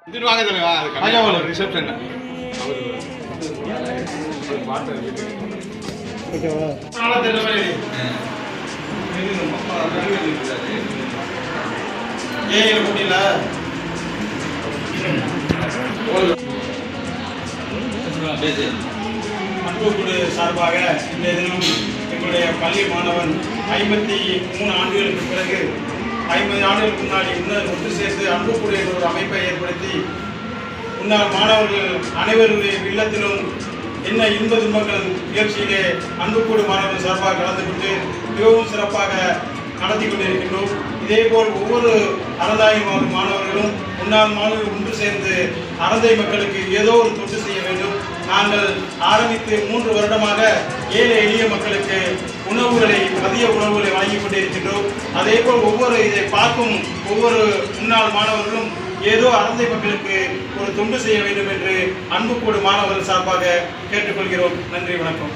இது வாங்க தலைவா அது ஒரு ரிசெப்ஷன் அவர் பாட்டு ஓகேவா நாளை தெரியல மாதிரி இது நம்ம வெளியே இருக்காரு ஏய் போடில அன்புக்குழு சார்பாக இந்த தினம் எங்களுடைய பள்ளி மாணவன் 53 ஆண்டுகளுக்கு பிறகு 50 ஆண்டுகளுக்கு முன்னாடி இன்னும் ஒன்று சேர்த்து அன்புக்குழு என்ற ஒரு அமைப்பை ஏற்படுத்தி முன்னாள் மாணவர்கள் அனைவருடைய இல்லத்திலும் என்ன இன்ப துன்பங்கள் நிகழ்ச்சியிலே அன்புக்குழு மாணவர்கள் சார்பாக கலந்து கொண்டு மிகவும் சிறப்பாக நடத்தி கொண்டிருக்கின்றோம். இதேபோல் ஒவ்வொரு அறந்தாய் மாணவர்களும் முன்னாள் மாணவர்கள் ஒன்று சேர்ந்து அறந்தை மக்களுக்கு ஏதோ ஒரு தொண்டு செய்ய வேண்டும். நாங்கள் ஆரம்பித்து 3 வருடமாக ஏழை எளிய மக்களுக்கு உணவுகளை மதிய உணவுகளை வழங்கி கொண்டிருக்கின்றோம். அதேபோல் இதை பார்க்கும் ஒவ்வொரு முன்னாள் மாணவர்களும் ஏதோ அறந்தை மக்களுக்கு ஒரு தொண்டு செய்ய வேண்டும் என்று அன்புக்கூடு மாணவர்கள் சார்பாக கேட்டுக்கொள்கிறோம். நன்றி, வணக்கம்.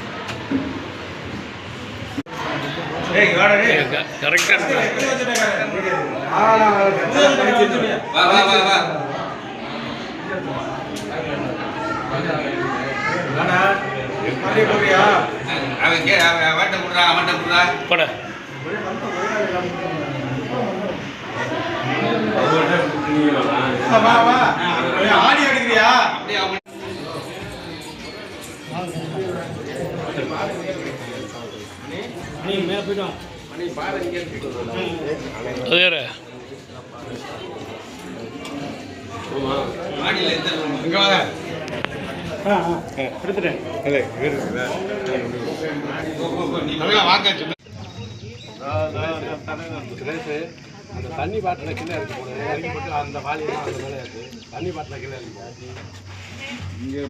ஆடி அடிக்கிறியா நீ மேல போயிடும் அந்த தண்ணி பாட்டில் கீழே இருக்கு இறங்கி போட்டு அந்த வாலியெல்லாம் அந்த மேலே இருக்கு தண்ணி பாட்டில் கீழே இருக்கு